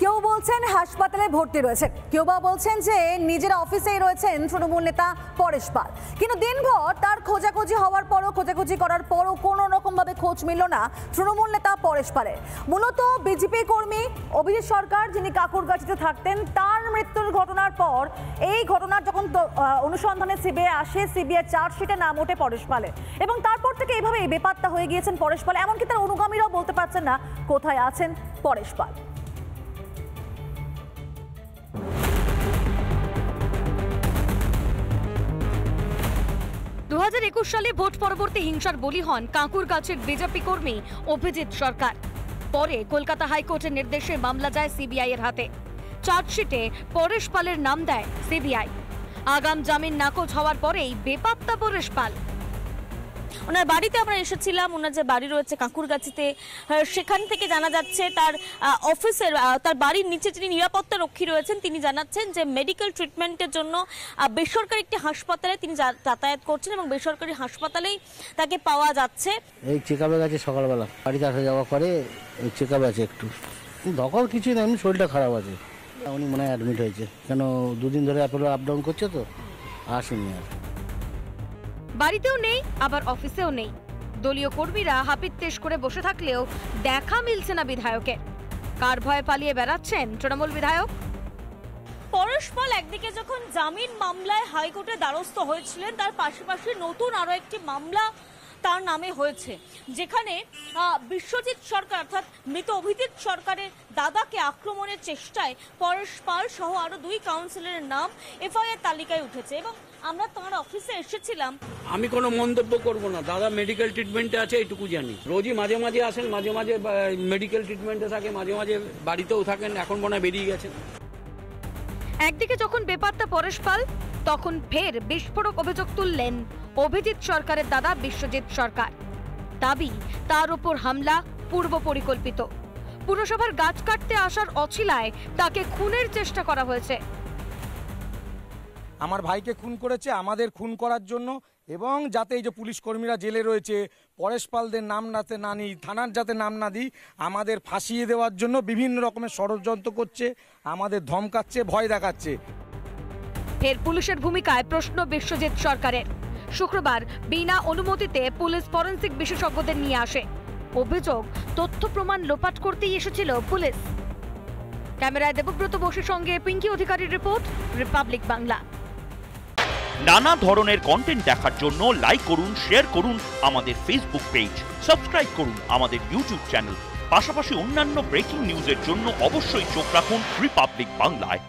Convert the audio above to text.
কেউ বলছেন হাসপাতালে ভর্তি রয়েছেন, কেউ বা বলছেন যে নিজের অফিসেই রয়েছেন তৃণমূল নেতা পরেশ পাল। কিন্তু দিনভর তার খোঁজাখুঁজি হওয়ার পরও, খোঁজাখুঁজি করার পরও কোনো রকম ভাবে খোঁজ মিলল না তৃণমূল নেতা পরেশ পালের। মূলত বিজেপি কর্মী অভিজিৎ সরকার, যিনি কাকুরগাছিতে থাকতেন, তার মৃত্যুর ঘটনার পর এই ঘটনার যখন অনুসন্ধানে সিবিআই আসে, সিবিআই চার্জশিটে নাম ওঠে পরেশ পালের, এবং তারপর থেকে এইভাবেই বেপাত্তা হয়ে গিয়েছেন পরেশ পাল। এমনকি তার অনুগামীরাও বলতে পারছেন না কোথায় আছেন পরেশ পাল। সালে ভোট পরবর্তী হিংসার বলি হন কাঁকুরগাছির বিজেপি কর্মী অভিজিৎ সরকার। পরে কলকাতা হাইকোর্টের নির্দেশে মামলা যায় সিবিআই এর হাতে। চার্জশিটে পরেশ পালের নাম দেয় সিবিআই। আগাম জামিন নাকচ হওয়ার পরেই বেপাত্তা পরেশ পাল। ওনার বাড়িতে আমরা এসেছিলাম, ওনার যে বাড়ি রয়েছে কাঁকুরগাছিতে, সেখান থেকে জানা যাচ্ছে তার অফিসের, তার বাড়ির নিচে যিনি নিরাপত্তা রক্ষী রয়েছেন তিনি জানাচ্ছেন যে মেডিকেল ট্রিটমেন্টের জন্য বেসরকারি একটি হাসপাতালে তিনি যাতায়াত করছেন এবং বেসরকারি হাসপাতালেই তাকে পাওয়া যাচ্ছে। এই চেকআপে গেছে সকালবেলা, বাড়িতে আসা যাওয়া করে, এই চেকআপ আছে, একটু দখল কিছুই না, এমনি শরীরটা খারাপ আছে। উনি মনে হয় অ্যাডমিট হয়েছে, কেন দুদিন ধরে অ্যাপোলো আপ ডাউন করছে তো, আসেনি আর। বাড়িতেও নেই, আবার অফিসেও নেই। দলীয় কর্মীরা হাপিত্তেশ করে বসে থাকলেও দেখা মিলছে না বিধায়কের। কার ভয়ে পালিয়ে বেড়াচ্ছেন তৃণমূল বিধায়ক? পরেশ পাল একদিকে যখন জামিন মামলায় হাইকোর্টে দ্বারস্থ হয়েছিলেন, তার পাশাপাশি নতুন আরো একটি মামলা তার নামে হয়েছে, যেখানে বিশ্বজিৎ সরকার অর্থাৎ মৃত অভিজিৎ সরকারের দাদাকে আক্রমণের চেষ্টায় পরেশ পাল সহ আরো 2 কাউন্সিলরের নাম এফআইআর তালিকায় উঠেছে। এবং আমরা তোমার অফিসে এসেছিলাম। আমি কোনো মন্তব্য করব না, দাদা মেডিকেল ট্রিটমেন্টে আছে এইটুকু জানি। রোজই মাঝে মাঝে আসেন, মাঝে মাঝে মেডিকেল ট্রিটমেন্টে থাকে, মাঝে মাঝে বাড়িতেও থাকেন, এখন মনে হয় বেরিয়ে গেছেন। একদিকে যখন বেপাত্তা পরেশ পাল, তখন ফের বিস্ফোরক অভিযোগ তুললেন অভিজিৎ সরকারের দাদা বিশ্বজিৎ সরকার। দাবি তার উপর হামলা পূর্ব পরিকল্পিত। পুরসভার গাছ কাটতে আসার অছিলায় তাকে খুনের চেষ্টা করা হয়েছে। আমার ভাইকে খুন করেছে আমাদের খুন করার জন্য, এবং যাতে এই যে পুলিশ কর্মীরা জেলে রয়েছে পরেশ পালদের নাম যাতে না নিই, থানার যাতে নাম না দিই, আমাদের ফাঁসিয়ে দেওয়ার জন্য বিভিন্ন রকমের ষড়যন্ত্র করছে, আমাদের ধমকাচ্ছে, ভয় দেখাচ্ছে। ফের পুলিশের ভূমিকায় প্রশ্ন বিশ্বজিৎ সরকারের। শুক্রবার বিনা অনুমতিতে পুলিশ ফরেনসিক বিশেষজ্ঞদের নিয়ে আসে। অভিযোগ, তথ্য প্রমাণ লোপাট করতেই এসেছিল পুলিশ। ক্যামেরায় দেবব্রত বসুর সঙ্গে পিঙ্কি অধিকারীর রিপোর্ট, রিপাবলিক বাংলা। নানা ধরনের কন্টেন্ট দেখার জন্য লাইক করুন, শেয়ার করুন আমাদের ফেসবুক পেজ, সাবস্ক্রাইব করুন আমাদের ইউটিউব চ্যানেল। পাশাপাশি অন্যান্য ব্রেকিং নিউজের জন্য অবশ্যই চোখ রাখুন রিপাবলিক বাংলায়।